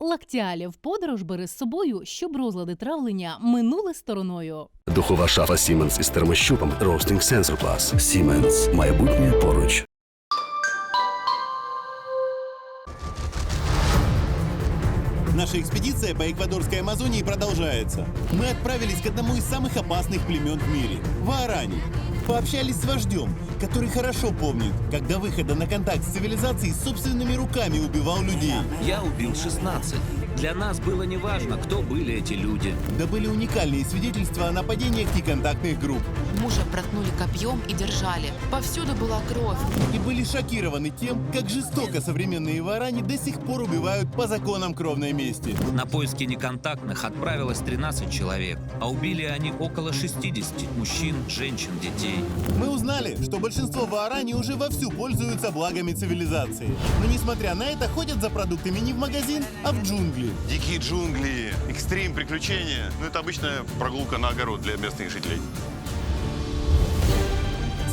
Лактіалі в подорож бери з собою, щоб розлади травлення минули стороною. Духова шафа Siemens із термощупом Roasting Sensor Plus. Siemens. Майбутнє поруч. Наша экспедиция по эквадорской Амазонии продолжается. Мы отправились к одному из самых опасных племен в мире – Ваарани. Пообщались с вождем, который хорошо помнит, как до выхода на контакт с цивилизацией собственными руками убивал людей. Я убил 16. Для нас было неважно, кто были эти люди. Да были уникальные свидетельства о нападениях неконтактных групп. Мужа проткнули копьем и держали. Повсюду была кровь. И были шокированы тем, как жестоко современные Ваарани до сих пор убивают по законам кровной мести. На поиски неконтактных отправилось 13 человек, а убили они около 60 мужчин, женщин, детей. Мы узнали, что большинство Ваарани уже вовсю пользуются благами цивилизации. Но несмотря на это, ходят за продуктами не в магазин, а в джунгли. Дикие джунгли, экстрим, приключения. Ну, это обычная прогулка на огород для местных жителей.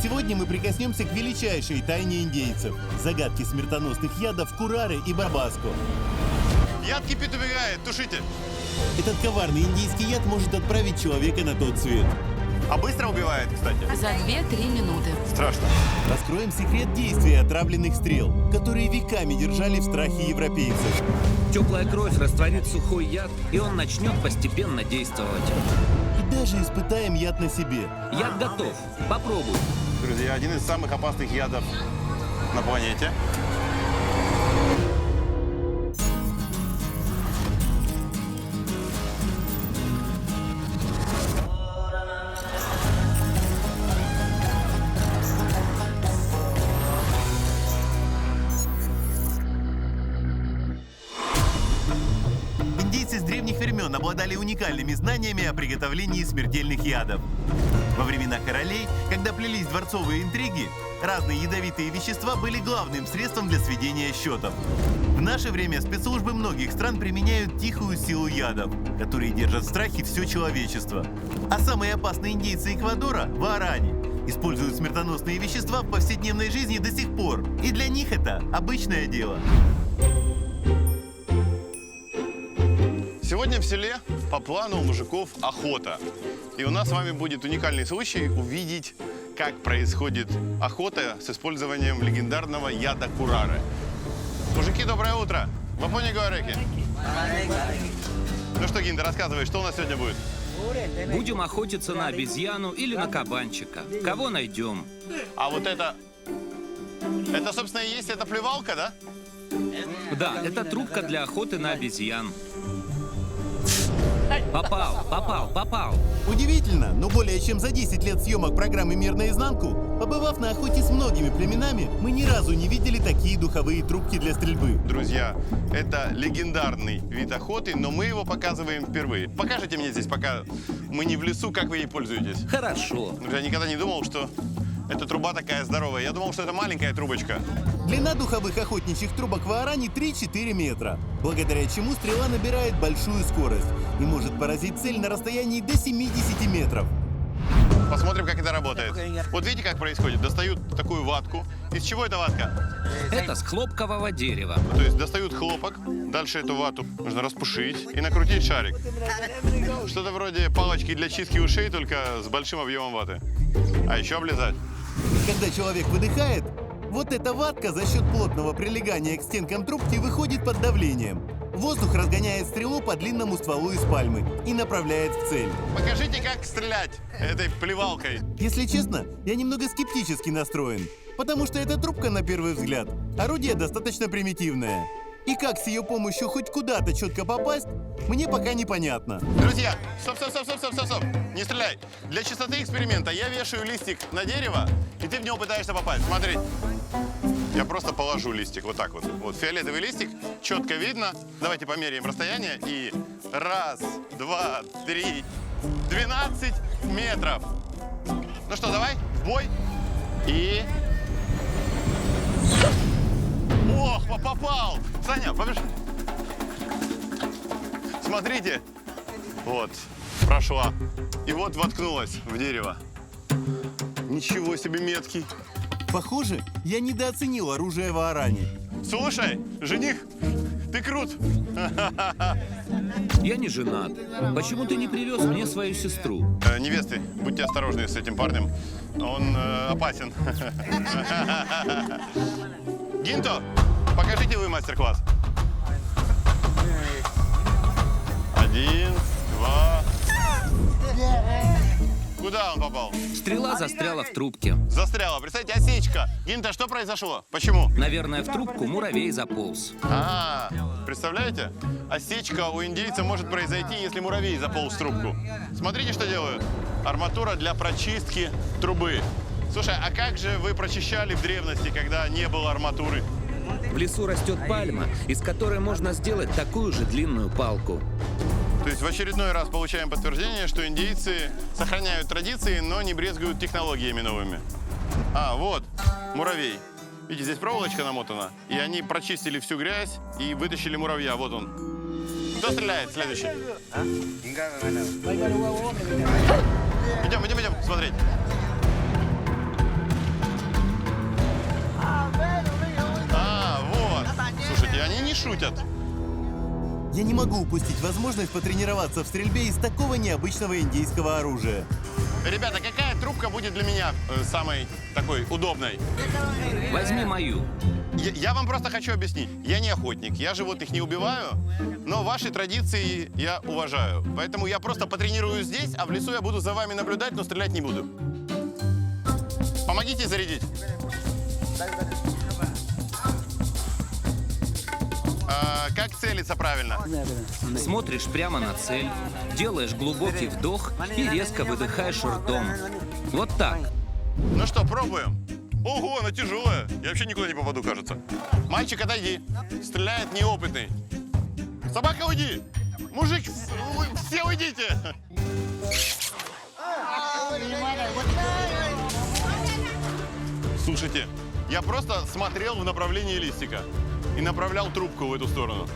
Сегодня мы прикоснемся к величайшей тайне индейцев – загадке смертоносных ядов курары и барбаско. Яд кипит, убегает, тушите. Этот коварный индийский яд может отправить человека на тот свет. А быстро убивает, кстати. За 2-3 минуты. Страшно. Раскроем секрет действия отравленных стрел, которые веками держали в страхе европейцев. Теплая кровь растворит сухой яд, и он начнет постепенно действовать. И даже испытаем яд на себе. Яд готов. Попробуй. Друзья, один из самых опасных ядов на планете. Индейцы с древних времен обладали уникальными знаниями о приготовлении смертельных ядов. Во времена королей, когда плелись дворцовые интриги, разные ядовитые вещества были главным средством для сведения счетов. В наше время спецслужбы многих стран применяют тихую силу ядов, которые держат в страхе все человечество. А самые опасные индейцы Эквадора, Ваарани, используют смертоносные вещества в повседневной жизни до сих пор. И для них это обычное дело. Сегодня в селе по плану у мужиков охота. И у нас с вами будет уникальный случай увидеть, как происходит охота с использованием легендарного яда курары. Мужики, доброе утро! Вапони Гуареки. Ну что, Гинда, рассказывай, что у нас сегодня будет? Будем охотиться на обезьяну или на кабанчика. Кого найдем? А вот это, собственно, и есть эта плевалка, да? Да, это трубка для охоты на обезьян. Попал. Удивительно, но более чем за 10 лет съемок программы «Мир наизнанку», побывав на охоте с многими племенами, мы ни разу не видели такие духовые трубки для стрельбы. Друзья, это легендарный вид охоты, но мы его показываем впервые. Покажите мне здесь, пока мы не в лесу, как вы ей пользуетесь. Хорошо. Я никогда не думал, что эта труба такая здоровая. Я думал, что это маленькая трубочка. Длина духовых охотничьих трубок Ваарани 3-4 метра, благодаря чему стрела набирает большую скорость и может поразить цель на расстоянии до 70 метров. Посмотрим, как это работает. Вот видите, как происходит? Достают такую ватку. Из чего эта ватка? Это с хлопкового дерева. То есть достают хлопок, дальше эту вату нужно распушить и накрутить шарик. Что-то вроде палочки для чистки ушей, только с большим объемом ваты. А еще облизать. Когда человек выдыхает, вот эта ватка за счет плотного прилегания к стенкам трубки выходит под давлением. Воздух разгоняет стрелу по длинному стволу из пальмы и направляет в цель. Покажите, как стрелять этой плевалкой. Если честно, я немного скептически настроен, потому что эта трубка, на первый взгляд, орудие достаточно примитивное. И как с ее помощью хоть куда-то четко попасть, мне пока непонятно. Друзья, стоп. Не стреляй. Для чистоты эксперимента я вешаю листик на дерево, и ты в него пытаешься попасть. Смотри. Я просто положу листик вот так вот. Вот фиолетовый листик, четко видно. Давайте померяем расстояние. И 1, 2, 3, 12 метров. Ну что, давай, в бой. И... Ох, попал! Саня, побежи. Смотрите. Вот, прошла. И вот воткнулась в дерево. Ничего себе меткий. Похоже, я недооценил оружие Ваарани. Слушай, жених, ты Ты крут. Я не женат. Почему ты не привез мне свою сестру? Невесты, будьте осторожны с этим парнем. Он опасен. Гинто, покажите вы мастер-класс. 1, 2. Куда он попал? Стрела застряла в трубке. Застряла. Представьте, осечка. Гинто, что произошло? Почему? Наверное, в трубку муравей заполз. Представляете? Осечка у индейца может произойти, если муравей заполз в трубку. Смотрите, что делают. Арматура для прочистки трубы. Слушай, а как же вы прочищали в древности, когда не было арматуры? В лесу растет пальма, из которой можно сделать такую же длинную палку. То есть в очередной раз получаем подтверждение, что индейцы сохраняют традиции, но не брезгуют технологиями новыми. Вот, муравей. Видите, здесь проволочка намотана, и они прочистили всю грязь и вытащили муравья. Вот он. Кто стреляет? Следующий. Идем смотреть. Вот. Слушайте, они не шутят. Я не могу упустить возможность потренироваться в стрельбе из такого необычного индейского оружия. Ребята, какая трубка будет для меня самой такой удобной? Возьми мою. Я вам просто хочу объяснить. Я не охотник, я животных не убиваю, но ваши традиции я уважаю. Поэтому я просто потренируюсь здесь, а в лесу я буду за вами наблюдать, но стрелять не буду. Помогите зарядить. Как целиться правильно? Смотришь прямо на цель, делаешь глубокий вдох и резко выдыхаешь ртом. Вот так. Ну что, пробуем? Ого, она тяжелая. Я вообще никуда не попаду, кажется. Мальчик, отойди. Стреляет неопытный. Собака, уйди. Мужик, все уйдите. Слушайте, я просто смотрел в направлении листика и направлял трубку в эту сторону.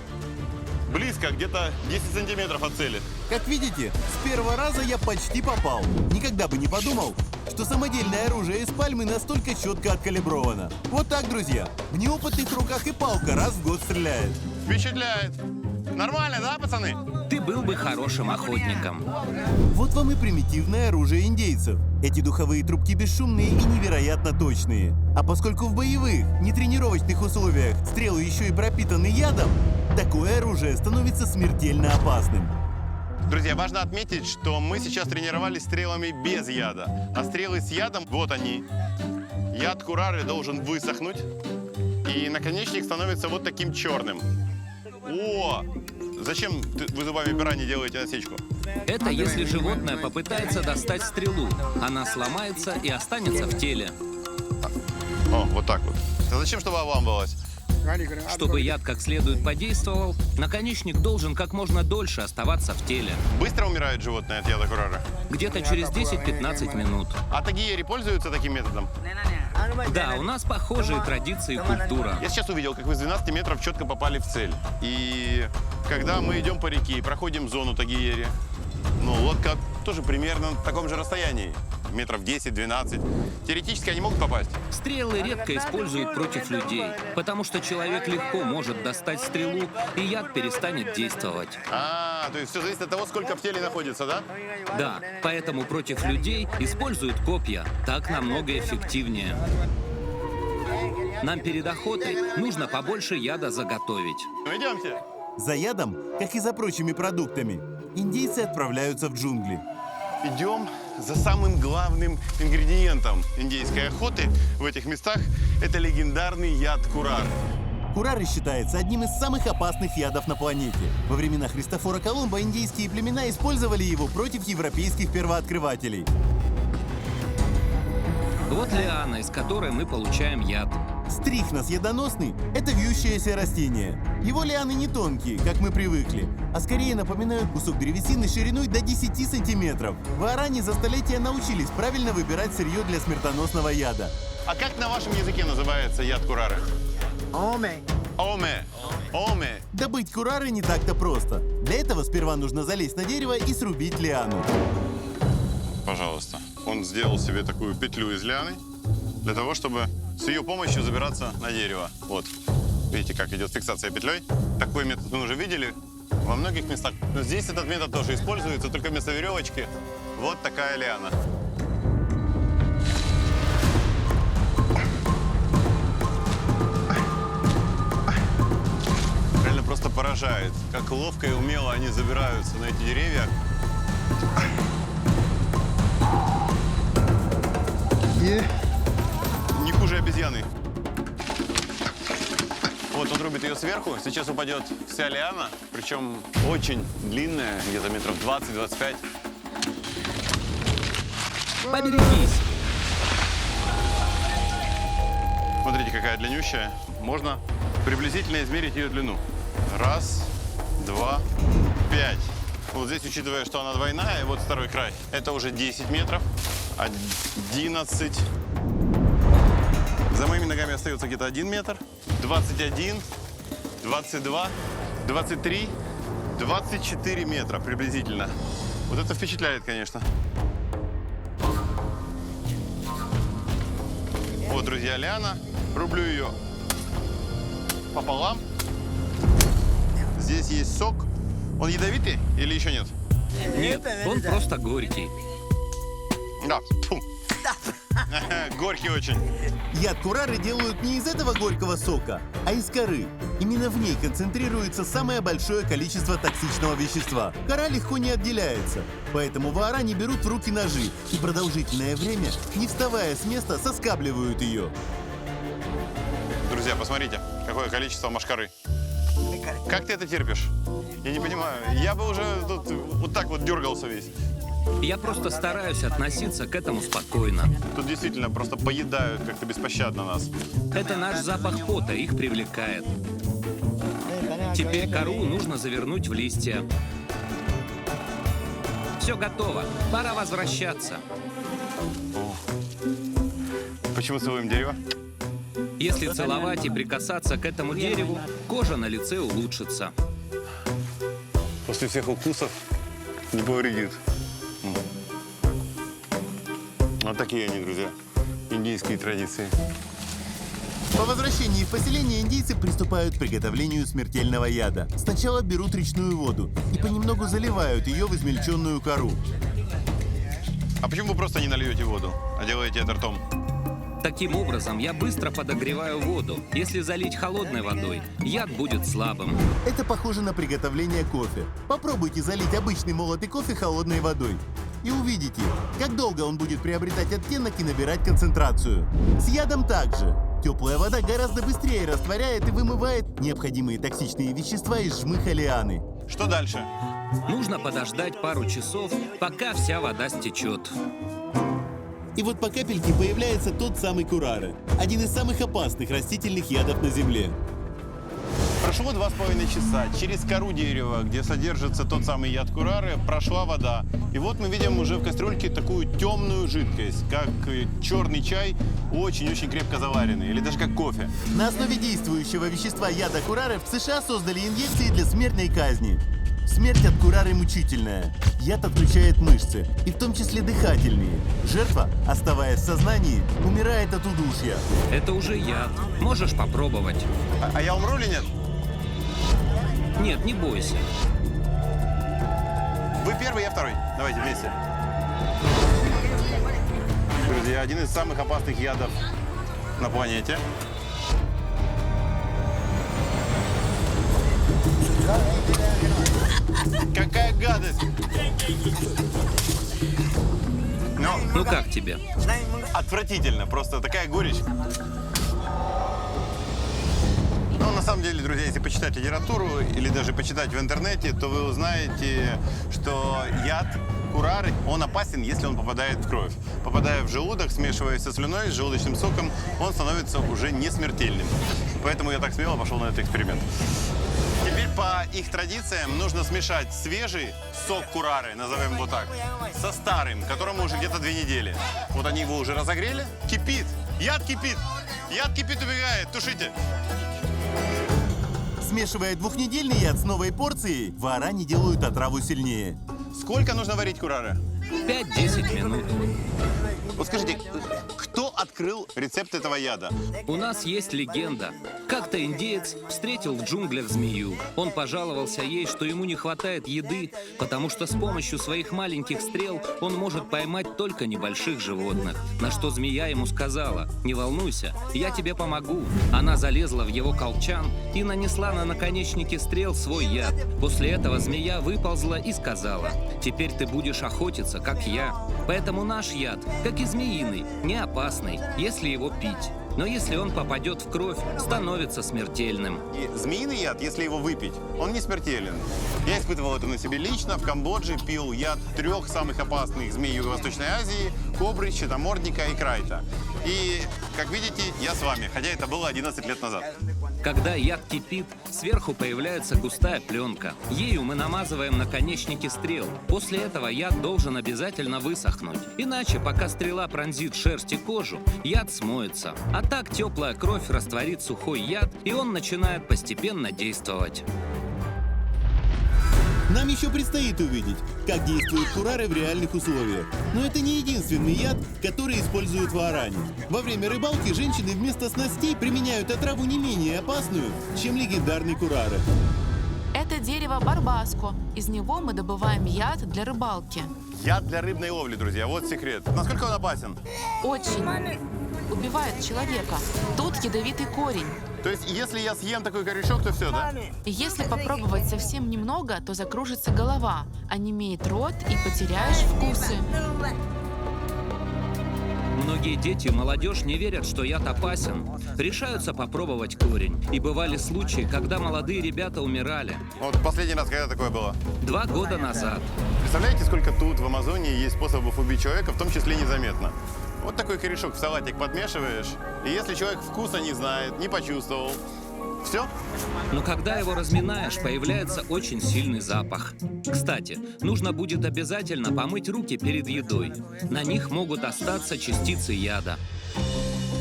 Близко, где-то 10 сантиметров от цели. Как видите, с первого раза я почти попал. Никогда бы не подумал, что самодельное оружие из пальмы настолько четко откалибровано. Вот так, друзья. В неопытных руках и палка раз в год стреляет. Впечатляет. Нормально, да, пацаны? Ты был бы хорошим охотником. Вот вам и примитивное оружие индейцев. Эти духовые трубки бесшумные и невероятно точные. А поскольку в боевых, нетренировочных условиях стрелы еще и пропитаны ядом, такое оружие становится смертельно опасным. Друзья, важно отметить, что мы сейчас тренировались стрелами без яда. А стрелы с ядом, вот они. Яд курары должен высохнуть, и наконечник становится вот таким черным. О! Зачем вы зубами пера не делаете осечку? Это если животное попытается достать стрелу. Она сломается и останется в теле. Вот так вот. А зачем, чтобы обламывалось? Чтобы яд как следует подействовал, наконечник должен как можно дольше оставаться в теле. Быстро умирает животное от яда курары? Где-то через 10-15 минут. А тагиери пользуются таким методом? Да, у нас похожие традиции и культура. Я сейчас увидел, как вы с 12 метров четко попали в цель. И когда мы идем по реке и проходим зону тагиери, лодка тоже примерно на таком же расстоянии. Метров 10-12. Теоретически они могут попасть. Стрелы редко используют против людей, потому что человек легко может достать стрелу, и яд перестанет действовать. То есть все зависит от того, сколько в теле находится, да? Да, поэтому против людей используют копья. Так намного эффективнее. Нам перед охотой нужно побольше яда заготовить. Ну, идемте. За ядом, как и за прочими продуктами, индейцы отправляются в джунгли. Идем за самым главным ингредиентом индейской охоты в этих местах. Это легендарный яд курары. Курары считается одним из самых опасных ядов на планете. Во времена Христофора Колумба индейские племена использовали его против европейских первооткрывателей. Вот лиана, из которой мы получаем яд. Стрихнос ядоносный – это вьющееся растение. Его лианы не тонкие, как мы привыкли, а скорее напоминают кусок древесины шириной до 10 сантиметров. Варане за столетия научились правильно выбирать сырье для смертоносного яда. А как на вашем языке называется яд курары? Оме. Оме. Добыть курары не так-то просто. Для этого сперва нужно залезть на дерево и срубить лиану. Пожалуйста. Он сделал себе такую петлю из лианы для того, чтобы с ее помощью забираться на дерево. Вот. Видите, как идет фиксация петлей. Такой метод мы уже видели во многих местах. Но здесь этот метод тоже используется, только вместо веревочки вот такая лиана. Реально просто поражает, как ловко и умело они забираются на эти деревья. Не хуже обезьяны. Вот он рубит ее сверху, сейчас упадет вся лиана, причем очень длинная, где-то метров 20-25. Поберегись. Смотрите, какая длиннющая. Можно приблизительно измерить ее длину. 1, 2, 5. Вот здесь, учитывая, что она двойная, и вот второй край, это уже 10 метров, 11. За моими ногами остается где-то 1 метр, 21, 22, 23, 24 метра приблизительно. Вот это впечатляет, конечно. Вот, друзья, лиана. Рублю ее пополам. Здесь есть сок. Он ядовитый или еще нет? Нет, он просто горький. Да. Фу. Горький очень. Яд курары делают не из этого горького сока, а из коры. Именно в ней концентрируется самое большое количество токсичного вещества. Кора легко не отделяется, поэтому вааране берут в руки ножи и продолжительное время, не вставая с места, соскабливают ее. Друзья, посмотрите, какое количество мошкары. Как ты это терпишь? Я не понимаю. Я бы уже тут вот так вот дергался весь. Я просто стараюсь относиться к этому спокойно. Тут действительно просто поедают как-то беспощадно нас. Это наш запах пота их привлекает. Теперь кору нужно завернуть в листья. Все готово. Пора возвращаться. Почему целуем дерево? Если целовать и прикасаться к этому дереву, кожа на лице улучшится. После всех укусов не повредит. Вот такие они, друзья, индийские традиции. По возвращении в поселение индейцы приступают к приготовлению смертельного яда. Сначала берут речную воду и понемногу заливают ее в измельченную кору. А почему вы просто не нальете воду, а делаете это ртом? Таким образом, я быстро подогреваю воду. Если залить холодной водой, яд будет слабым. Это похоже на приготовление кофе. Попробуйте залить обычный молотый кофе холодной водой. И увидите, как долго он будет приобретать оттенок и набирать концентрацию. С ядом также. Теплая вода гораздо быстрее растворяет и вымывает необходимые токсичные вещества из жмыха лианы. Что дальше? Нужно подождать пару часов, пока вся вода стечет. И вот по капельке появляется тот самый курара, один из самых опасных растительных ядов на Земле. Прошло 2,5 часа. Через кору дерева, где содержится тот самый яд курары, прошла вода. И вот мы видим уже в кастрюльке такую темную жидкость, как черный чай, очень-очень крепко заваренный, или даже как кофе. На основе действующего вещества яда курары в США создали инъекции для смертной казни. Смерть от курары мучительная. Яд отключает мышцы, и в том числе дыхательные. Жертва, оставаясь в сознании, умирает от удушья. Это уже яд. Можешь попробовать. А я умру или нет? Нет, не бойся. Вы первый, я второй. Давайте вместе. Друзья, один из самых опасных ядов на планете. Какая гадость! Ну как тебе? Отвратительно, просто такая горечь. Ну, на самом деле, друзья, если почитать литературу или даже почитать в интернете, то вы узнаете, что яд курары, он опасен, если он попадает в кровь. Попадая в желудок, смешиваясь со слюной, с желудочным соком, он становится уже не смертельным. Поэтому я так смело пошел на этот эксперимент. Теперь по их традициям нужно смешать свежий сок курары, назовем его так, со старым, которому уже где-то 2 недели. Вот они его уже разогрели. Кипит. Яд кипит. Яд кипит, убегает. Тушите. Смешивая двухнедельный яд с новой порцией, вааране делают отраву сильнее. Сколько нужно варить курары? 5-10 минут. Вот скажите, кто открыл рецепт этого яда? У нас есть легенда. Как-то индеец встретил в джунглях змею. Он пожаловался ей, что ему не хватает еды, потому что с помощью своих маленьких стрел он может поймать только небольших животных. На что змея ему сказала: «Не волнуйся, я тебе помогу». Она залезла в его колчан и нанесла на наконечники стрел свой яд. После этого змея выползла и сказала: «Теперь ты будешь охотиться, как я». Поэтому наш яд, как и змеиный, не опасный, если его пить. Но если он попадет в кровь, становится смертельным. И змеиный яд, если его выпить, он не смертелен. Я испытывал это на себе лично. В Камбодже пил яд 3 самых опасных змей Юго-Восточной Азии: кобры, щитомордника и крайта. И, как видите, я с вами, хотя это было 11 лет назад. Когда яд кипит, сверху появляется густая пленка. Ею мы намазываем наконечники стрел. После этого яд должен обязательно высохнуть. Иначе, пока стрела пронзит шерсть и кожу, яд смоется. А так теплая кровь растворит сухой яд, и он начинает постепенно действовать. Нам еще предстоит увидеть, как действуют курары в реальных условиях. Но это не единственный яд, который используют в Вааране. Во время рыбалки женщины вместо снастей применяют отраву не менее опасную, чем легендарный курары. Это дерево барбаско. Из него мы добываем яд для рыбалки. Яд для рыбной ловли, друзья, вот секрет. Насколько он опасен? Очень. Убивает человека. Тут ядовитый корень. То есть, если я съем такой корешок, то все, да? И если попробовать совсем немного, то закружится голова, онемеет рот и потеряешь вкусы. Многие дети и молодежь не верят, что яд опасен. Решаются попробовать корень. И бывали случаи, когда молодые ребята умирали. Вот последний раз, когда такое было? 2 года назад. Представляете, сколько тут в Амазонии есть способов убить человека, в том числе незаметно? Вот такой корешок в салатик подмешиваешь, и если человек вкуса не знает, не почувствовал, все. Но когда его разминаешь, появляется очень сильный запах. Кстати, нужно будет обязательно помыть руки перед едой. На них могут остаться частицы яда.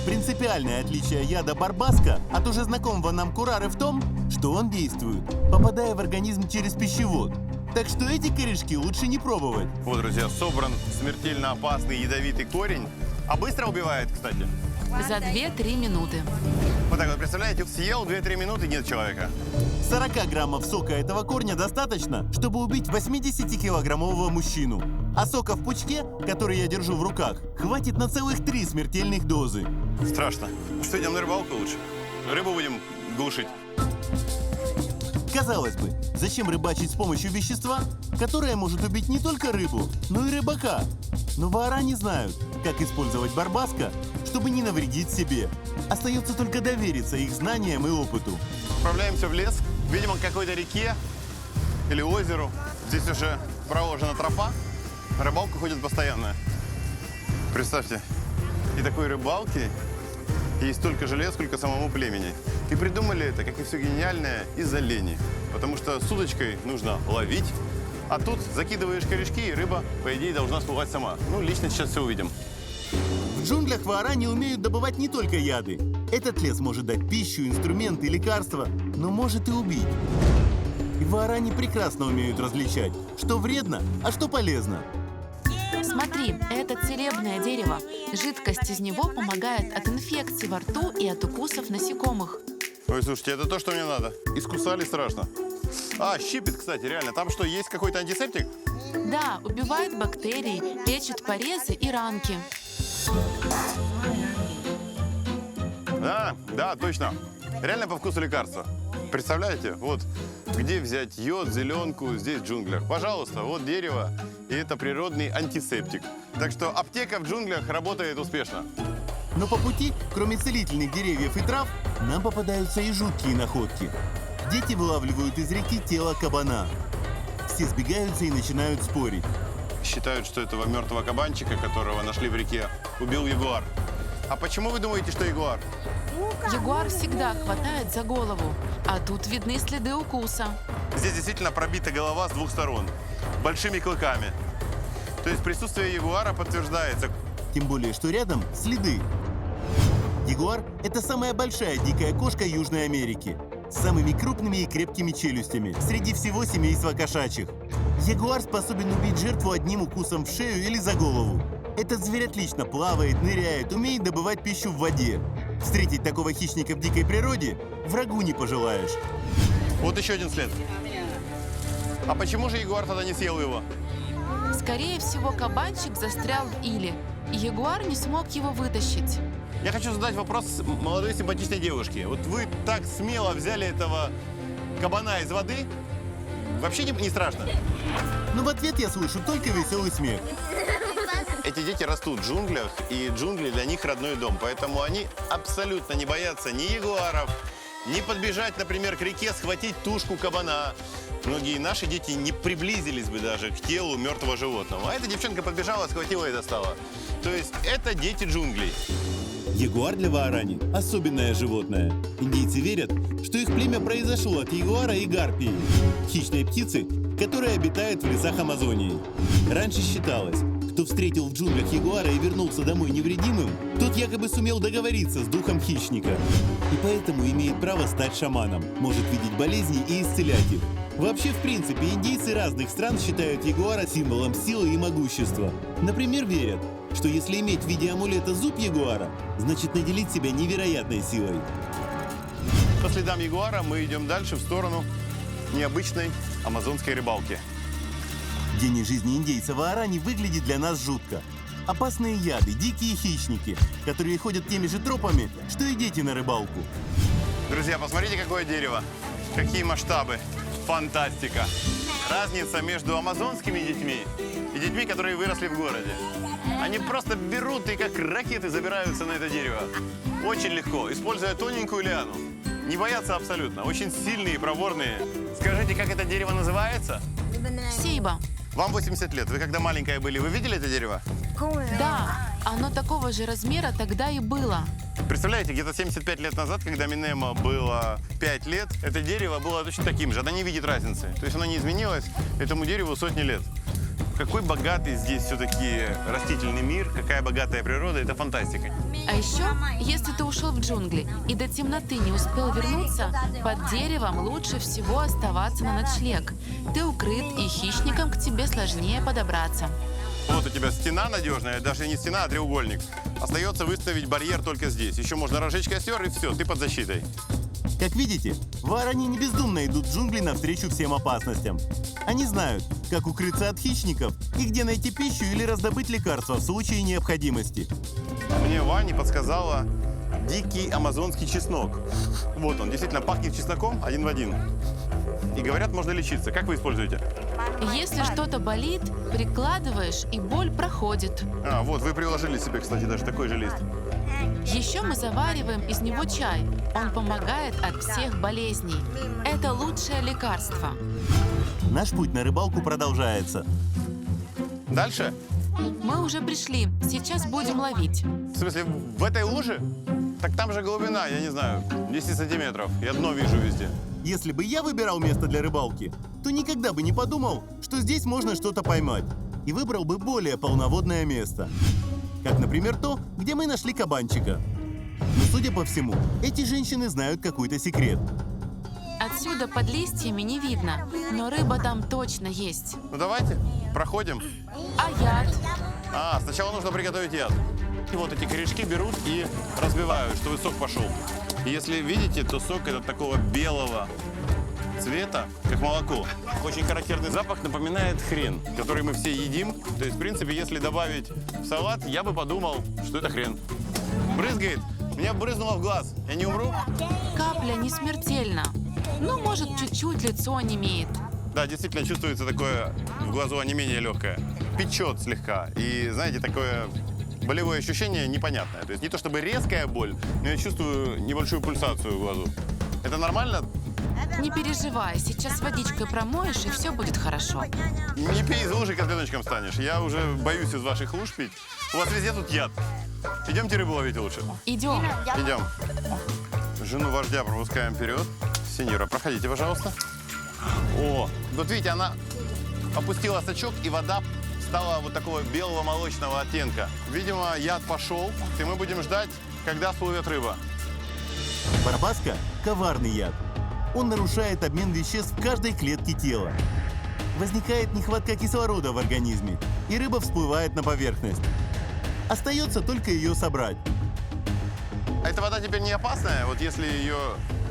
Принципиальное отличие яда барбаска от уже знакомого нам курары в том, что он действует, попадая в организм через пищевод. Так что эти корешки лучше не пробовать. Вот, друзья, собран смертельно опасный ядовитый корень. А быстро убивает, кстати. За 2-3 минуты. Вот так вот, представляете, съел 2-3 минуты, нет человека. 40 граммов сока этого корня достаточно, чтобы убить 80-килограммового мужчину. А сока в пучке, который я держу в руках, хватит на целых 3 смертельных дозы. Страшно. Что, идем на рыбалку лучше? Рыбу будем глушить. Казалось бы, зачем рыбачить с помощью вещества, которое может убить не только рыбу, но и рыбака? Но вааране знают, как использовать барбаска, чтобы не навредить себе. Остается только довериться их знаниям и опыту. Отправляемся в лес, видимо, к какой-то реке или озеру. Здесь уже проложена тропа, рыбалка ходит постоянно. Представьте, и такой рыбалки есть столько же лет, сколько самому племени. И придумали это, как и все гениальное, из-за лени. Потому что с удочкой нужно ловить, а тут закидываешь корешки, и рыба, по идее, должна всплывать сама. Ну, лично сейчас все увидим. В джунглях вааране умеют добывать не только яды. Этот лес может дать пищу, инструменты, лекарства, но может и убить. И вааране прекрасно умеют различать, что вредно, а что полезно. Смотри, это целебное дерево. Жидкость из него помогает от инфекций во рту и от укусов насекомых. Ой, слушайте, это то, что мне надо. Искусали страшно. А, щипет, кстати, реально. Там что, есть какой-то антисептик? Да, убивает бактерии, лечит порезы и ранки. Да, точно. Реально по вкусу лекарства. Представляете, вот где взять йод, зеленку здесь в джунглях. Пожалуйста, вот дерево, и это природный антисептик. Так что аптека в джунглях работает успешно. Но по пути, кроме целительных деревьев и трав, нам попадаются и жуткие находки. Дети вылавливают из реки тело кабана. Все сбегаются и начинают спорить. Считают, что этого мертвого кабанчика, которого нашли в реке, убил ягуар. А почему вы думаете, что ягуар? Ягуар всегда хватает за голову, а тут видны следы укуса. Здесь действительно пробита голова с 2 сторон, большими клыками. То есть присутствие ягуара подтверждается. Тем более, что рядом следы. Ягуар – это самая большая дикая кошка Южной Америки. С самыми крупными и крепкими челюстями среди всего семейства кошачьих. Ягуар способен убить жертву одним укусом в шею или за голову. Этот зверь отлично плавает, ныряет, умеет добывать пищу в воде. Встретить такого хищника в дикой природе врагу не пожелаешь. Вот еще один след. А почему же ягуар тогда не съел его? Скорее всего, кабанчик застрял в иле, и ягуар не смог его вытащить. Я хочу задать вопрос молодой симпатичной девушке. Вот вы так смело взяли этого кабана из воды? Вообще не страшно? Но в ответ я слышу только веселый смех. Эти дети растут в джунглях, и джунгли для них родной дом. Поэтому они абсолютно не боятся ни ягуаров, ни подбежать, например, к реке, схватить тушку кабана. Многие наши дети не приблизились бы даже к телу мертвого животного. А эта девчонка подбежала, схватила и достала. То есть это дети джунглей. Ягуар для ваарани – особенное животное. Индейцы верят, что их племя произошло от ягуара и гарпии – хищной птицы, которая обитает в лесах Амазонии. Раньше считалось, кто встретил в джунглях ягуара и вернулся домой невредимым, тот якобы сумел договориться с духом хищника. И поэтому имеет право стать шаманом, может видеть болезни и исцелять их. Вообще, в принципе, индейцы разных стран считают ягуара символом силы и могущества. Например, верят, что если иметь в виде амулета зуб ягуара, значит наделить себя невероятной силой. По следам ягуара мы идем дальше в сторону необычной амазонской рыбалки. День из жизни индейца ваарани выглядит для нас жутко. Опасные яды, дикие хищники, которые ходят теми же тропами, что и дети на рыбалку. Друзья, посмотрите, какое дерево. Какие масштабы. Фантастика. Разница между амазонскими детьми и детьми, которые выросли в городе. Они просто берут и как ракеты забираются на это дерево. Очень легко, используя тоненькую лиану. Не боятся абсолютно. Очень сильные и проворные. Скажите, как это дерево называется? Сейба. Вам 80 лет. Вы когда маленькая были, вы видели это дерево? Да, оно такого же размера тогда и было. Представляете, где-то 75 лет назад, когда Минема было 5 лет, это дерево было точно таким же. Она не видит разницы. То есть оно не изменилось этому дереву сотни лет. Какой богатый здесь все-таки растительный мир, какая богатая природа, это фантастика. А еще, если ты ушел в джунгли и до темноты не успел вернуться, под деревом лучше всего оставаться на ночлег. Ты укрыт, и хищникам к тебе сложнее подобраться. Вот у тебя стена надежная, даже не стена, а треугольник. Остается выставить барьер только здесь. Еще можно разжечь костер, и все, ты под защитой. Как видите, ваарани не бездумно идут в джунгли навстречу всем опасностям. Они знают, как укрыться от хищников и где найти пищу или раздобыть лекарства в случае необходимости. Мне Ваня подсказала дикий амазонский чеснок. Вот он, действительно пахнет чесноком один в один. И говорят, можно лечиться. Как вы используете? Если что-то болит, прикладываешь, и боль проходит. А, вот, вы приложили себе, кстати, даже такой же лист. Еще мы завариваем из него чай. Он помогает от всех болезней. Это лучшее лекарство. Наш путь на рыбалку продолжается. Дальше? Мы уже пришли. Сейчас будем ловить. В смысле, в этой луже? Так там же глубина, я не знаю, 10 сантиметров. Я дно вижу везде. Если бы я выбирал место для рыбалки, то никогда бы не подумал, что здесь можно что-то поймать. И выбрал бы более полноводное место. Как, например, то, где мы нашли кабанчика. Но, судя по всему, эти женщины знают какой-то секрет. Отсюда под листьями не видно, но рыба там точно есть. Ну давайте, проходим. А яд? А, сначала нужно приготовить яд. И вот эти корешки берут и разбивают, чтобы сок пошел. И если видите, то сок этот такого белого цвета, как молоко. Очень характерный запах, напоминает хрен, который мы все едим. То есть, в принципе, если добавить в салат, я бы подумал, что это хрен. Брызгает. Меня брызнуло в глаз. Я не умру? Капля не смертельна. Ну, может, чуть-чуть лицо онемеет. Да, действительно чувствуется такое в глазу онемение легкое. Печет слегка. И, знаете, такое болевое ощущение непонятное. То есть не то чтобы резкая боль, но я чувствую небольшую пульсацию в глазу. Это нормально? Не переживай, сейчас водичкой промоешь, и все будет хорошо. Не пей из лужи, козленочком станешь. Я уже боюсь из ваших луж пить. У вас везде тут яд. Идемте рыбу ловить лучше. Идем. Идем. Жену вождя пропускаем вперед. Синьора, проходите, пожалуйста. О, вот видите, она опустила сачок, и вода стала вот такого белого молочного оттенка. Видимо, яд пошел, и мы будем ждать, когда всплывет рыба. Барбаска – коварный яд. Он нарушает обмен веществ в каждой клетке тела. Возникает нехватка кислорода в организме, и рыба всплывает на поверхность. Остается только ее собрать. А эта вода теперь не опасная? Вот если ее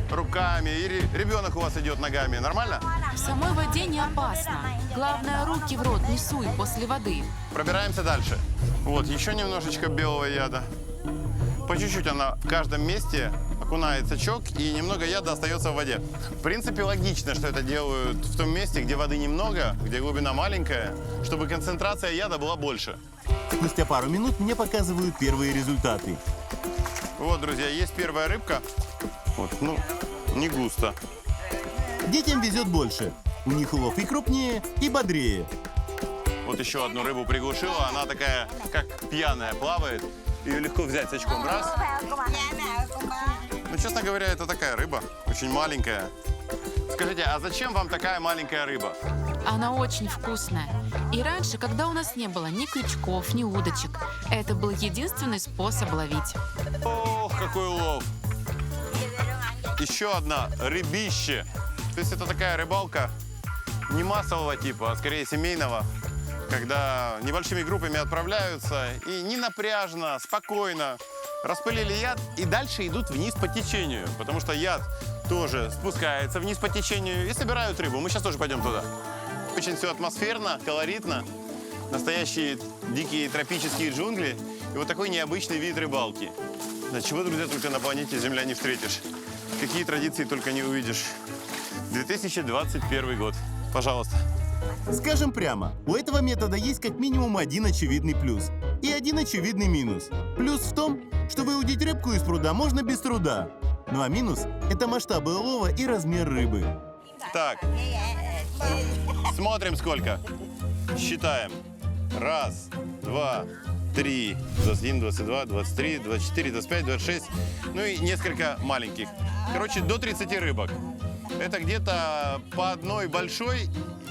руками, или ребенок у вас идет ногами, нормально? В самой воде не опасно. Главное, руки в рот не суй после воды. Пробираемся дальше. Вот, еще немножечко белого яда. По чуть-чуть она в каждом месте окунается чок, и немного яда остается в воде. В принципе, логично, что это делают в том месте, где воды немного, где глубина маленькая, чтобы концентрация яда была больше. Спустя пару минут мне показывают первые результаты. Вот, друзья, есть первая рыбка. Вот, ну, не густо. Детям везет больше. У них улов и крупнее, и бодрее. Вот еще одну рыбу приглушила, она такая, как пьяная, плавает. Ее легко взять с очком. Раз. Ну, честно говоря, это такая рыба, очень маленькая. Скажите, а зачем вам такая маленькая рыба? Она очень вкусная. И раньше, когда у нас не было ни крючков, ни удочек, это был единственный способ ловить. Ох, какой улов! Еще одна рыбище. То есть это такая рыбалка не массового типа, а скорее семейного, когда небольшими группами отправляются и не напряжно, спокойно распылили яд и дальше идут вниз по течению, потому что яд тоже спускается вниз по течению и собирают рыбу. Мы сейчас тоже пойдем туда. Очень все атмосферно, колоритно. Настоящие дикие тропические джунгли и вот такой необычный вид рыбалки. Да чего, друзья, только на планете Земля не встретишь. Какие традиции только не увидишь. 2021 год. Пожалуйста. Скажем прямо, у этого метода есть как минимум один очевидный плюс и один очевидный минус. Плюс в том, что выудить рыбку из пруда можно без труда. Ну а минус – это масштабы улова и размер рыбы. Так. Смотрим сколько. Считаем. Раз, два, 3, 21, 22, 23, 24, 25, 26. Ну и несколько маленьких. Короче, до 30 рыбок. Это где-то по одной большой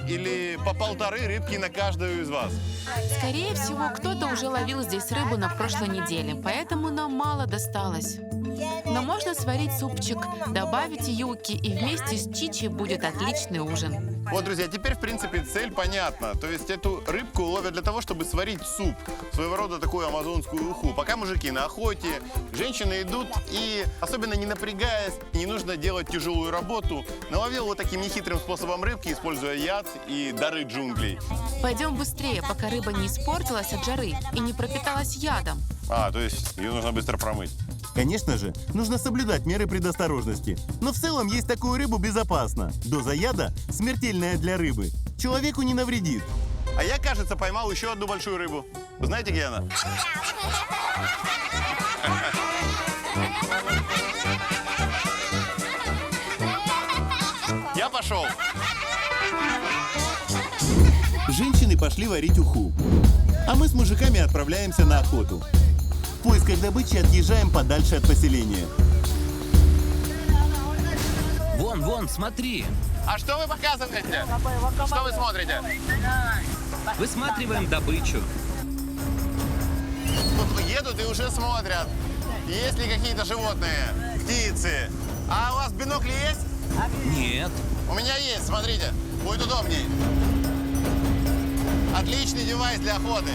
или по полторы рыбки на каждую из вас. Скорее всего, кто-то уже ловил здесь рыбу на прошлой неделе, поэтому нам мало досталось. Но можно сварить супчик, добавить юки, и вместе с чичи будет отличный ужин. Вот, друзья, теперь, в принципе, цель понятна. То есть эту рыбку ловят для того, чтобы сварить суп. Своего рода такую амазонскую уху. Пока мужики на охоте, женщины идут и, особенно не напрягаясь, не нужно делать тяжелую работу, наловил вот таким нехитрым способом рыбки, используя яд и дары джунглей. Пойдем быстрее, пока рыба не испортилась от жары и не пропиталась ядом. А, то есть ее нужно быстро промыть. Конечно же, нужно соблюдать меры предосторожности. Но в целом есть такую рыбу безопасно. Доза яда смертельная для рыбы. Человеку не навредит. А я, кажется, поймал еще одну большую рыбу. Вы знаете, где она? Я пошел. Женщины пошли варить уху. А мы с мужиками отправляемся на охоту. В поисках добычи отъезжаем подальше от поселения. Вон, смотри. А что вы показываете? Что вы смотрите? Высматриваем добычу. Тут едут и уже смотрят, есть ли какие-то животные, птицы. А у вас бинокли есть? Нет. У меня есть, смотрите, будет удобней. Отличный девайс для охоты.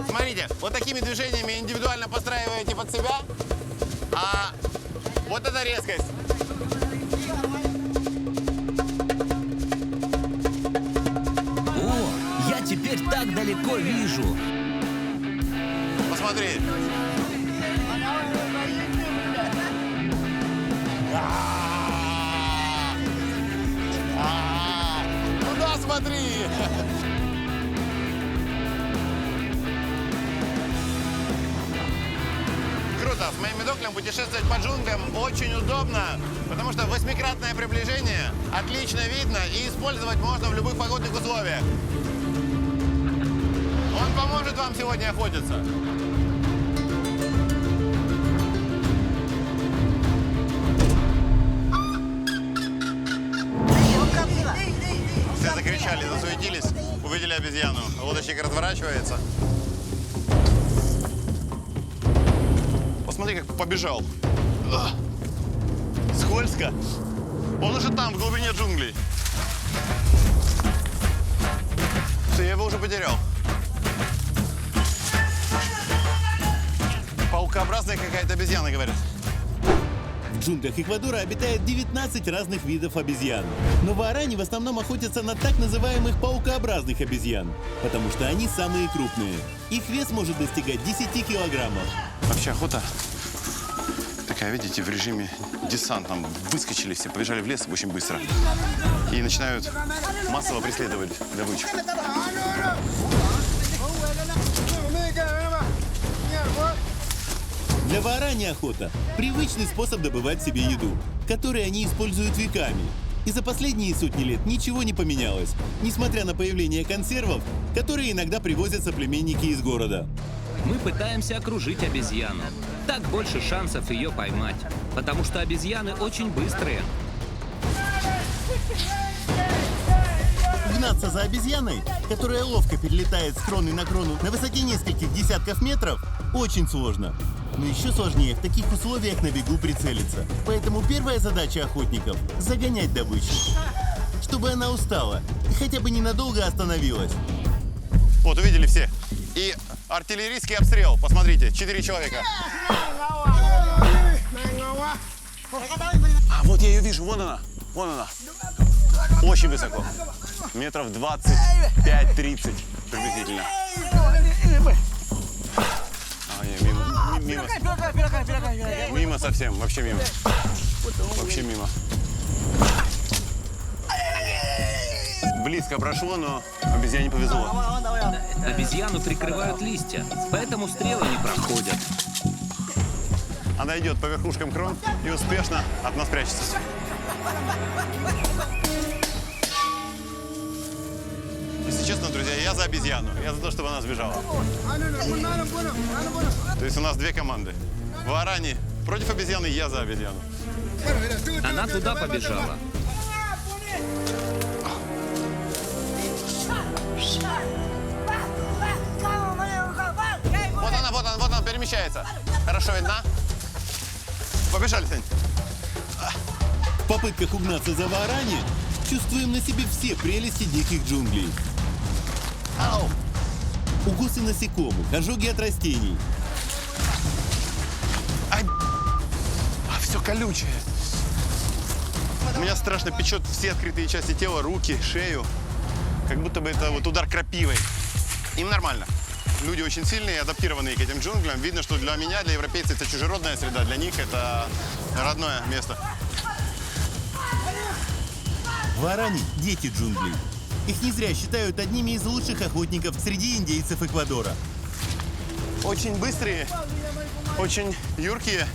Смотрите, вот такими движениями индивидуально подстраиваете под себя, а вот это резкость. О, я теперь так далеко вижу. Посмотри. Туда смотри. Круто. С моим биноклем путешествовать по джунглям очень удобно, потому что 8-кратное приближение отлично видно и использовать можно в любых погодных условиях. Он поможет вам сегодня охотиться. Все закричали, засуетились, увидели обезьяну. Лодочник разворачивается. Посмотри, как побежал. Скользко. Он уже там, в глубине джунглей. Все, я его уже потерял. паукообразная какая-то обезьяна, говорят. В джунглях Эквадора обитает 19 разных видов обезьян. Но варани в основном охотятся на так называемых паукообразных обезьян, потому что они самые крупные. Их вес может достигать 10 килограммов. Вообще охота такая, видите, в режиме десантном. Выскочили все, побежали в лес очень быстро. И начинают массово преследовать добычу. Для варани охота – привычный способ добывать себе еду, который они используют веками. И за последние сотни лет ничего не поменялось, несмотря на появление консервов, которые иногда привозят соплеменники из города. Мы пытаемся окружить обезьяну. Так больше шансов ее поймать. Потому что обезьяны очень быстрые. Гнаться за обезьяной, которая ловко перелетает с кроны на крону на высоте нескольких десятков метров, очень сложно. Но еще сложнее в таких условиях на бегу прицелиться. Поэтому первая задача охотников – загонять добычу, чтобы она устала и хотя бы ненадолго остановилась. Вот, увидели все. И артиллерийский обстрел. Посмотрите, 4 человека. А вот я ее вижу, вон она. Вон она. Очень высоко. Метров 25-30 приблизительно. А, не, мимо. Мимо совсем, вообще мимо. Вообще мимо. Близко прошло, но обезьяне повезло. Обезьяну прикрывают листья, поэтому стрелы не проходят. Она идет по верхушкам крон и успешно от нас прячется. Если честно, друзья, я за обезьяну. Я за то, чтобы она сбежала. То есть у нас две команды. Варани против обезьяны, я за обезьяну. Она туда побежала. Вот она перемещается. Хорошо видна? Побежали, Тань. В попытках угнаться за варани чувствуем на себе все прелести диких джунглей. Ау! Укусы насекомых, ожоги от растений. Все колючее. Меня страшно печет все открытые части тела, руки, шею. Как будто бы это вот удар крапивой. Им нормально. Люди очень сильные, адаптированные к этим джунглям. Видно, что для меня, для европейцев, это чужеродная среда. Для них это родное место. Варани – дети джунглей. Их не зря считают одними из лучших охотников среди индейцев Эквадора. Очень быстрые, очень юркие,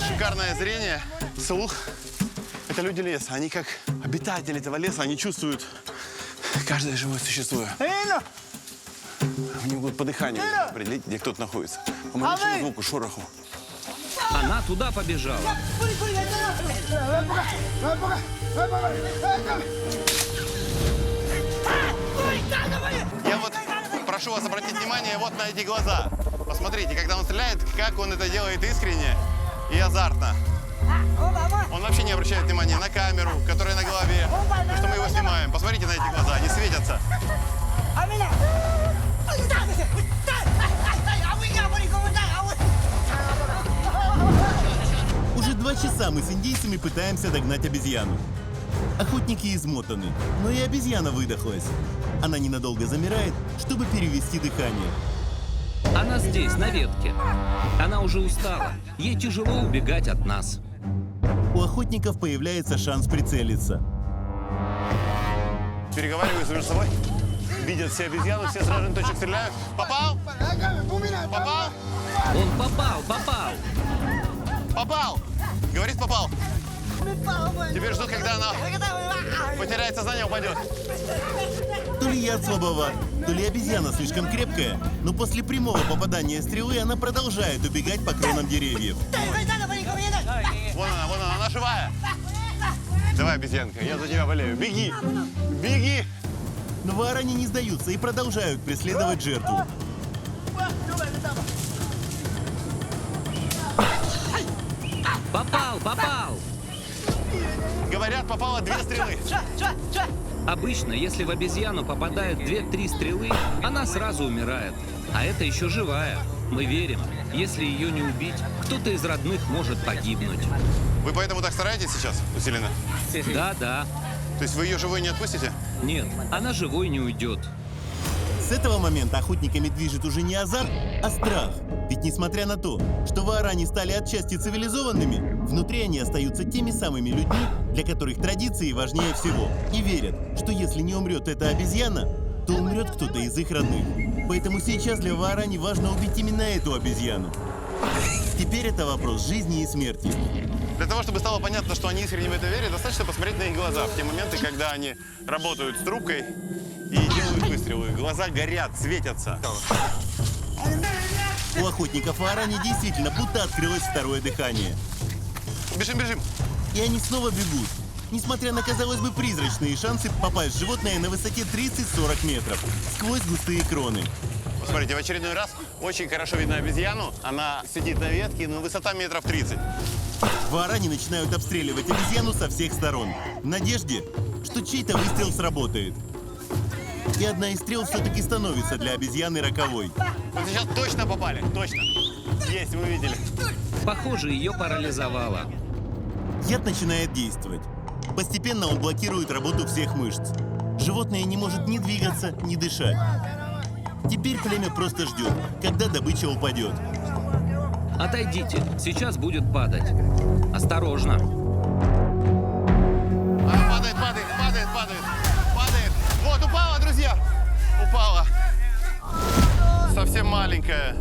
шикарное зрение, слух. Это люди леса. Они как обитатели этого леса, они чувствуют каждое живое существо. Они могут по дыханию определить, где кто-то находится. По малейшему звуку, шороху. Она туда побежала. Я вот прошу вас обратить внимание вот на эти глаза. Посмотрите, когда он стреляет, как он это делает искренне и азартно. Он вообще не обращает внимания на камеру, которая на голове, потому что мы его снимаем. Посмотрите на эти глаза, они светятся. Уже 2 часа мы с индейцами пытаемся догнать обезьяну. Охотники измотаны, но и обезьяна выдохлась. Она ненадолго замирает, чтобы перевести дыхание. Она здесь, на ветке. Она уже устала. Ей тяжело убегать от нас. У охотников появляется шанс прицелиться. Переговариваюсь между собой. Видят все обезьяны, все сразу на точек стреляют. Попал? Попал? Он попал. Попал! Говорит, попал. Теперь ждут, когда она потеряет сознание, упадет. То ли яд слабоват, то ли обезьяна слишком крепкая, но после прямого попадания стрелы она продолжает убегать по кронам деревьев. Вон она живая. Давай, обезьянка, я за тебя болею. Беги! Беги! Но варани не сдаются и продолжают преследовать жертву. Попал. Говорят, попало 2 стрелы. Обычно, если в обезьяну попадают 2-3 стрелы, она сразу умирает. А это еще живая. Мы верим, если ее не убить, кто-то из родных может погибнуть. Вы поэтому так стараетесь сейчас, усиленно? Да. То есть вы ее живой не отпустите? Нет, она живой не уйдет. С этого момента охотниками движет уже не азарт, а страх. Ведь несмотря на то, что ваарани стали отчасти цивилизованными, внутри они остаются теми самыми людьми, для которых традиции важнее всего. И верят, что если не умрет эта обезьяна, то умрет кто-то из их родных. Поэтому сейчас для ваарани важно убить именно эту обезьяну. Теперь это вопрос жизни и смерти. Для того, чтобы стало понятно, что они искренне в это верят, достаточно посмотреть на их глаза в те моменты, когда они работают с трубкой и делают выстрелы. Глаза горят, светятся. У охотников ваарани действительно будто открылось второе дыхание. Бежим. И они снова бегут. Несмотря на, казалось бы, призрачные шансы попасть в животное на высоте 30-40 метров сквозь густые кроны. Посмотрите, в очередной раз очень хорошо видно обезьяну. Она сидит на ветке, но высота метров 30. Ваарани начинают обстреливать обезьяну со всех сторон, в надежде, что чей-то выстрел сработает. И одна из стрел все-таки становится для обезьяны роковой. Вот сейчас точно попали, точно. Есть, мы видели. Похоже, ее парализовало. Яд начинает действовать. Постепенно он блокирует работу всех мышц. Животное не может ни двигаться, ни дышать. Теперь племя просто ждет, когда добыча упадет. Отойдите, сейчас будет падать. Осторожно. Падает. Вот, упала, друзья. Упала. Совсем маленькая.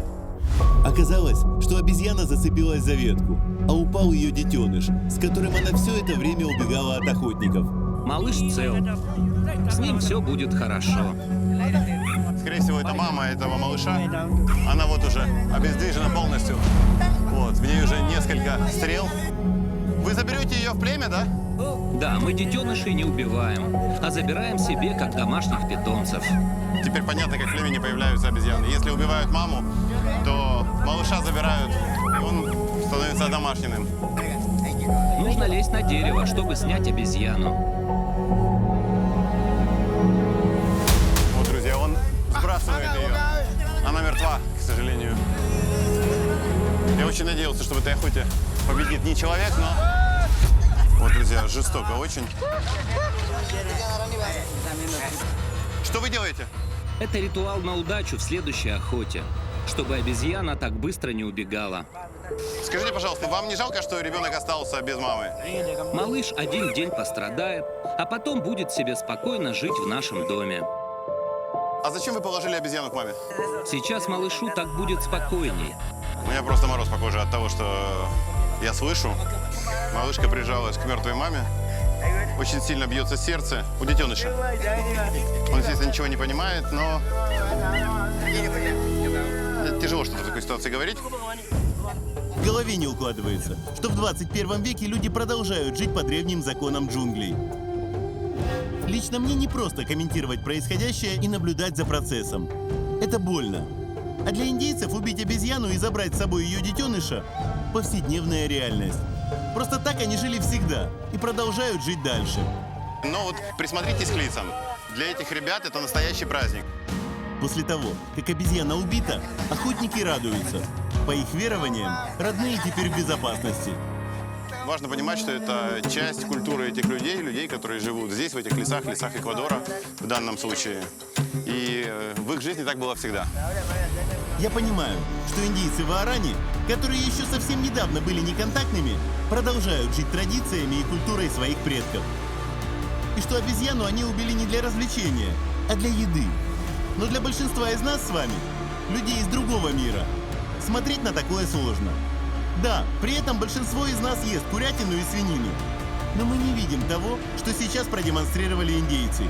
Оказалось, что обезьяна зацепилась за ветку, а упал ее детеныш, с которым она все это время убегала от охотников. Малыш цел. С ним все будет хорошо. Скорее всего, это мама этого малыша. Она вот уже обездвижена полностью. Вот, в ней уже несколько стрел. Вы заберете ее в племя, да? Да, мы детенышей не убиваем, а забираем себе как домашних питомцев. Теперь понятно, как в племени появляются обезьяны. Если убивают маму, то малыша забирают, и он становится домашним. Нужно лезть на дерево, чтобы снять обезьяну. Вот, друзья, он сбрасывает ее. Она мертва, к сожалению. Я очень надеялся, что в этой охоте победит не человек, но... Вот, друзья, жестоко очень. Что вы делаете? Это ритуал на удачу в следующей охоте, чтобы обезьяна так быстро не убегала. Скажите, пожалуйста, вам не жалко, что ребенок остался без мамы? Малыш один день пострадает, а потом будет себе спокойно жить в нашем доме. А зачем вы положили обезьяну к маме? Сейчас малышу так будет спокойней. У меня просто мороз по коже от того, что я слышу. Малышка прижалась к мертвой маме. Очень сильно бьется сердце у детеныша. Он, естественно, ничего не понимает, но... Тяжело что-то в такой ситуации говорить. В голове не укладывается, что в 21 веке люди продолжают жить по древним законам джунглей. Лично мне не просто комментировать происходящее и наблюдать за процессом. Это больно. А для индейцев убить обезьяну и забрать с собой ее детеныша – повседневная реальность. Просто так они жили всегда и продолжают жить дальше. Но вот присмотритесь к лицам. Для этих ребят это настоящий праздник. После того, как обезьяна убита, охотники радуются. По их верованиям, родные теперь в безопасности. Важно понимать, что это часть культуры этих людей, которые живут здесь, в этих лесах Эквадора в данном случае. И в их жизни так было всегда. Я понимаю, что индейцы ваарани, которые еще совсем недавно были неконтактными, продолжают жить традициями и культурой своих предков. И что обезьяну они убили не для развлечения, а для еды. Но для большинства из нас с вами, людей из другого мира, смотреть на такое сложно. Да, при этом большинство из нас ест курятину и свинину. Но мы не видим того, что сейчас продемонстрировали индейцы.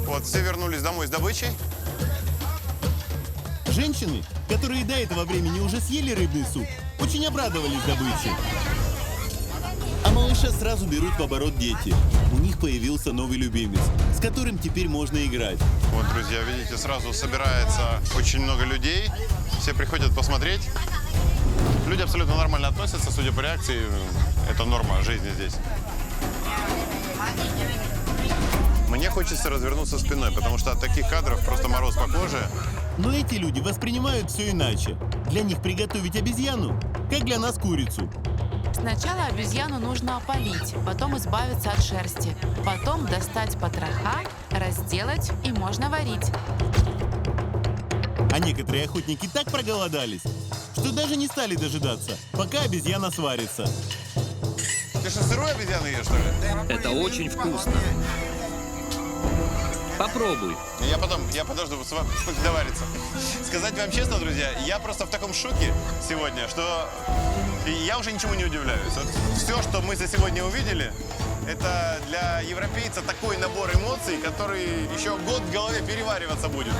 Вот, все вернулись домой с добычей. Женщины, которые до этого времени уже съели рыбный суп, очень обрадовались добыче. А малыша сразу берут в оборот дети. У них появился новый любимец, с которым теперь можно играть. Вот, друзья, видите, сразу собирается очень много людей. Все приходят посмотреть. Люди абсолютно нормально относятся, судя по реакции. Это норма жизни здесь. Мне хочется развернуться спиной, потому что от таких кадров просто мороз по коже. Но эти люди воспринимают все иначе. Для них приготовить обезьяну, как для нас курицу. Сначала обезьяну нужно опалить, потом избавиться от шерсти, потом достать потроха, разделать и можно варить. А некоторые охотники так проголодались, что даже не стали дожидаться, пока обезьяна сварится. Ты что, сырую обезьяну ешь, что ли? Это очень вкусно. Попробуй. Я подожду, довариться. Сказать вам честно, друзья, я просто в таком шоке сегодня, что я уже ничему не удивляюсь. Вот все, что мы за сегодня увидели, это для европейца такой набор эмоций, который еще год в голове перевариваться будет.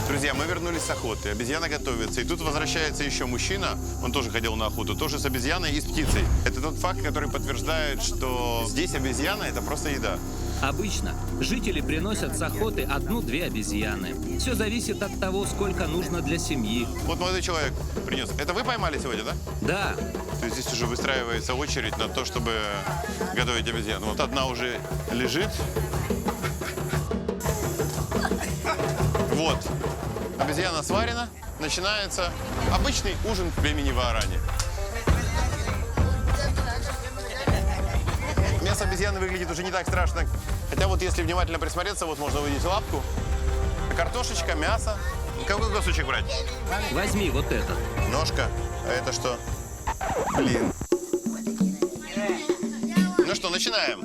Друзья, мы вернулись с охоты, обезьяна готовится, и тут возвращается еще мужчина, он тоже ходил на охоту, тоже с обезьяной и с птицей. Это тот факт, который подтверждает, что здесь обезьяна – это просто еда. Обычно жители приносят с охоты 1-2 обезьяны. Все зависит от того, сколько нужно для семьи. Вот молодой человек принес. Это вы поймали сегодня, да? Да, То есть здесь уже выстраивается очередь на то, чтобы готовить обезьяну. Вот одна уже лежит. Вот. Обезьяна сварена. Начинается обычный ужин в племени Ваарани. Мясо обезьяны выглядит уже не так страшно. Хотя вот если внимательно присмотреться, вот можно увидеть лапку. Картошечка, мясо. Какой кусочек брать? возьми вот этот. Ножка. А это что? Блин. Ну что, начинаем.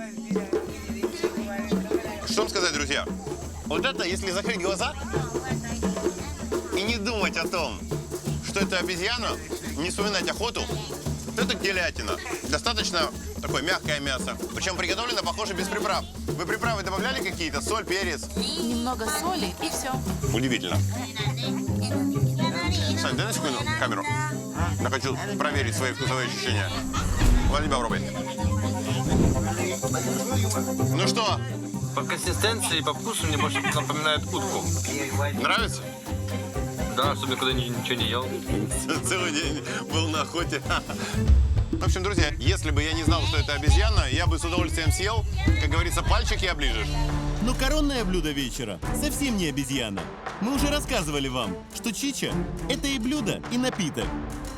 Что вам сказать, друзья? Вот это, если закрыть глаза и не думать о том, что это обезьяна, не вспоминать охоту, это телятина. Достаточно такое мягкое мясо. Причем приготовлено, похоже, без приправ. Вы приправы добавляли какие-то? Соль, перец? Немного соли и все. Удивительно. Сань, дай на секунду камеру. Я хочу проверить свои вкусовые ощущения. Возьми, попробуй. Ну что, По консистенции и по вкусу мне больше напоминает утку. нравится? Да, особенно когда ничего не ел. Целый день был на охоте. В общем, друзья, если бы я не знал, что это обезьяна, я бы с удовольствием съел. Как говорится, пальчики оближешь. Но коронное блюдо вечера совсем не обезьяна. Мы уже рассказывали вам, что чича – это и блюдо, и напиток.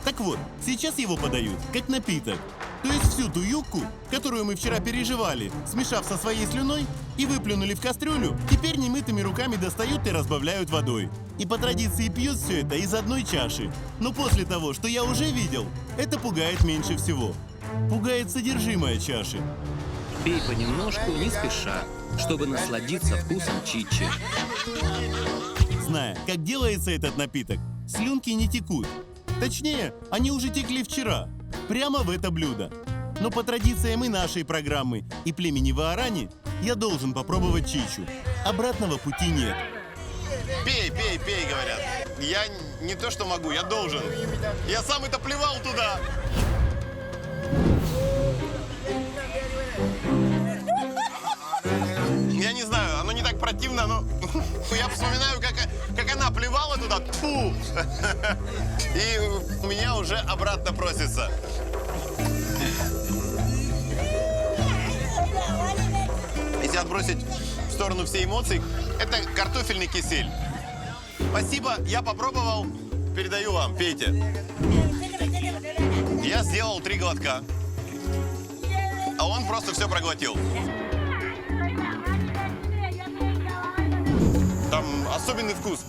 Так вот, сейчас его подают как напиток. То есть всю ту юбку, которую мы вчера переживали, смешав со своей слюной и выплюнули в кастрюлю, теперь немытыми руками достают и разбавляют водой. И по традиции пьют все это из одной чаши. Но после того, что я уже видел, это пугает меньше всего. Пугает содержимое чаши. Пей понемножку, не спеша, чтобы насладиться вкусом чичи. Зная, как делается этот напиток, слюнки не текут. Точнее, они уже текли вчера, прямо в это блюдо. Но по традициям и нашей программы, и племени Ваарани, я должен попробовать чичу. Обратного пути нет. Пей, пей, пей, говорят. Я не то что могу, я должен. Я сам это плевал туда. Я не знаю, оно не так противно, но я вспоминаю, как она плевала туда. Тьфу! И у меня уже обратно просится. Если отбросить в сторону все эмоции, это картофельный кисель. Спасибо, я попробовал. Передаю вам, пейте. Я сделал 3 глотка, а он просто все проглотил. Там особенный вкус.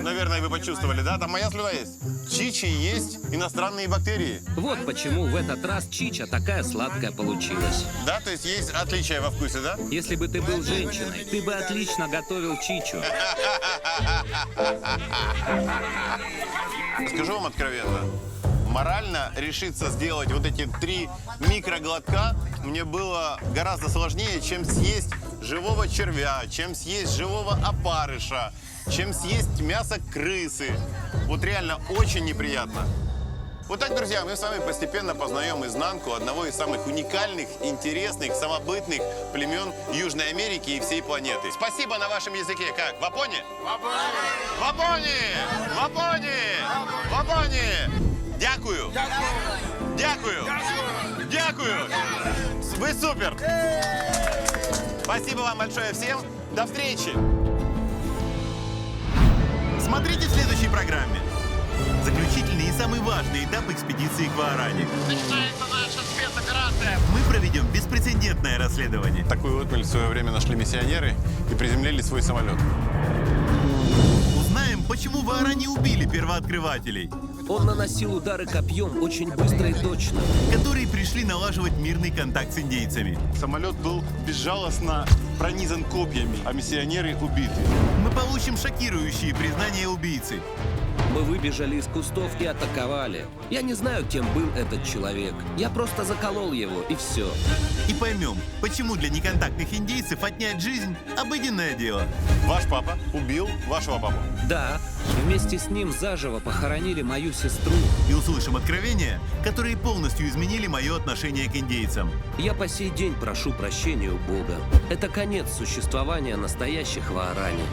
Наверное, вы почувствовали, да? Там моя слюна есть. В чичи есть иностранные бактерии. Вот почему в этот раз чича такая сладкая получилась. Да, то есть есть отличия во вкусе, да? Если бы ты был женщиной, ты бы отлично готовил чичу. Скажу вам откровенно, морально решиться сделать вот эти 3 микроглотка мне было гораздо сложнее, чем съесть живого червя, чем съесть живого опарыша, чем съесть мясо крысы. Вот реально очень неприятно. Вот так, друзья, мы с вами постепенно познаем изнанку одного из самых уникальных, интересных, самобытных племен Южной Америки и всей планеты. Спасибо на вашем языке. Как? Вапони? Вапони! Вапони! Вапони! Дякую! Дякую! Дякую! Вы супер! Спасибо вам большое всем. До встречи. Смотрите в следующей программе. Заключительный и самый важный этап экспедиции к Вааране. Начинается наша спецоперация. Мы проведем беспрецедентное расследование. Такую отмель в свое время нашли миссионеры и приземлили свой самолет. Узнаем, почему в Вааране убили первооткрывателей, Он наносил удары копьем очень быстро и точно. которые пришли налаживать мирный контакт с индейцами. Самолет был безжалостно пронизан копьями, а миссионеры убиты. Мы получим шокирующие признания убийцы. Мы выбежали из кустов и атаковали. Я не знаю, кем был этот человек. Я просто заколол его, и все. И поймем, почему для неконтактных индейцев отнять жизнь – обыденное дело. Ваш папа убил вашего папу. Да, вместе с ним заживо похоронили мою сестру. И услышим откровения, которые полностью изменили мое отношение к индейцам. Я по сей день прошу прощения у Бога. Это конец существования настоящих Вааране.